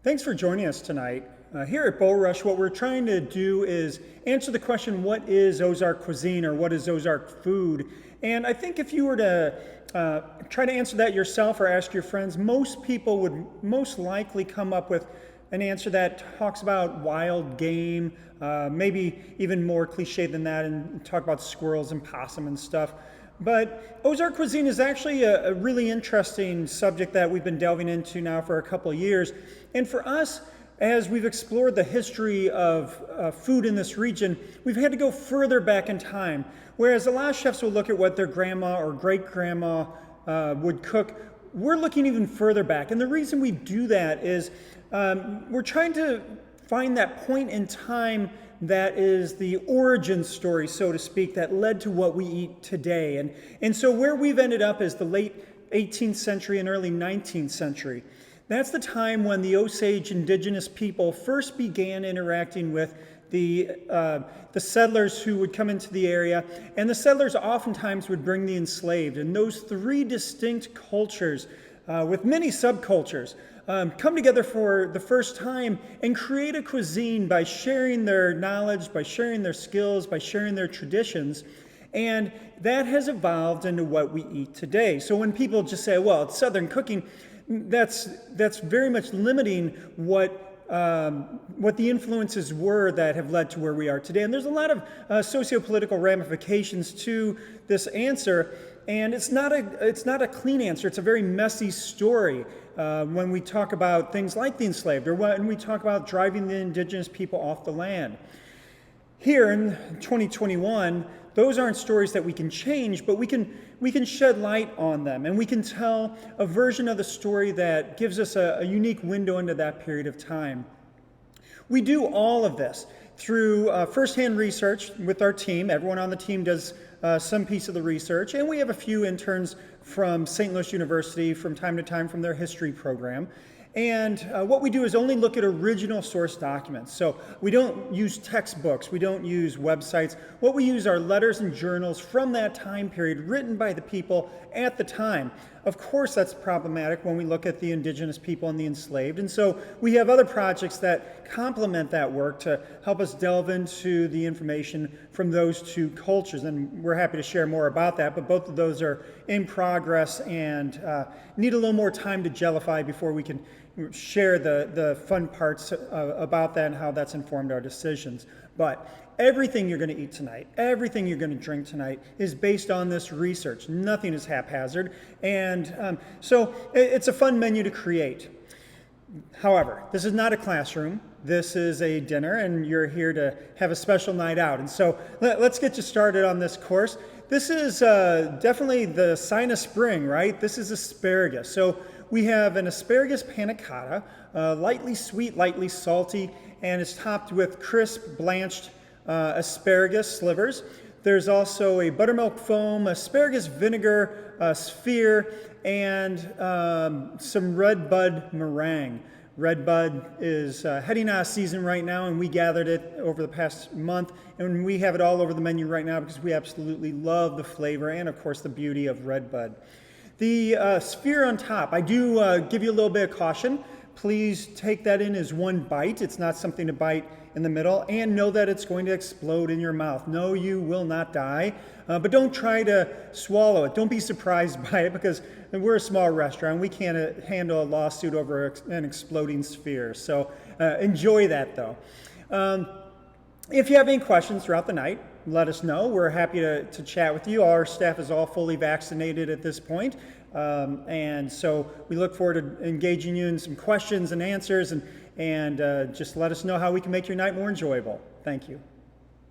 Thanks for joining us tonight. Here at Bow Rush, what we're trying to do is answer the question, what is Ozark cuisine or what is Ozark food? And I think if you were to try to answer that yourself or ask your friends, most people would most likely come up with an answer that talks about wild game, maybe even more cliche than that, and talk about squirrels and possum and stuff. But Ozark cuisine is actually a really interesting subject that we've been delving into now for a couple of years. And for us, as we've explored the history of food in this region, we've had to go further back in time. Whereas a lot of chefs will look at what their grandma or great-grandma would cook, we're looking even further back. And the reason we do that is we're trying to find that point in time that is the origin story, so to speak, that led to what we eat today. And so where we've ended up is the late 18th century and early 19th century. That's the time when the Osage indigenous people first began interacting with the settlers who would come into the area, and the settlers oftentimes would bring the enslaved. And those three distinct cultures, with many subcultures, come together for the first time and create a cuisine by sharing their knowledge, by sharing their skills, by sharing their traditions. And that has evolved into what we eat today. So when people just say, well, it's Southern cooking, that's very much limiting what the influences were that have led to where we are today. And there's a lot of socio-political ramifications to this answer. And it's not a clean answer. It's a very messy story when we talk about things like the enslaved or when we talk about driving the indigenous people off the land. Here in 2021, those aren't stories that we can change, but we can shed light on them, and we can tell a version of the story that gives us a unique window into that period of time. We do all of this through firsthand research with our team. Everyone on the team does some piece of the research, and we have a few interns from St. Louis University from time to time from their history program. And what we do is only look at original source documents. So we don't use textbooks, we don't use websites. What we use are letters and journals from that time period written by the people at the time. Of course, that's problematic when we look at the indigenous people and the enslaved. And so we have other projects that complement that work to help us delve into the information from those two cultures. And we're happy to share more about that, but both of those are in progress and need a little more time to gellify before we can share the fun parts about that and how that's informed our decisions. But everything you're going to eat tonight, everything you're going to drink tonight is based on this research. Nothing is haphazard. And so it's a fun menu to create. However, this is not a classroom. This is a dinner, and you're here to have a special night out. And so let's get you started on this course. This is definitely the sign of spring, right? This is asparagus. So we have an asparagus panna cotta, lightly sweet, lightly salty, and it's topped with crisp, blanched asparagus slivers. There's also a buttermilk foam, asparagus vinegar, sphere, and some red bud meringue. Red bud is heading out of season right now, and we gathered it over the past month, and we have it all over the menu right now because we absolutely love the flavor and, of course, the beauty of red bud. The sphere on top, I do give you a little bit of caution. Please take that in as one bite. It's not something to bite in the middle, and know that it's going to explode in your mouth. No, you will not die, but don't try to swallow it. Don't be surprised by it because we're a small restaurant. We can't handle a lawsuit over an exploding sphere. So enjoy that, though. If you have any questions throughout the night, let us know. We're happy to chat with you. Our staff is all fully vaccinated at this point. And so we look forward to engaging you in some questions and answers, and just let us know how we can make your night more enjoyable. Thank you.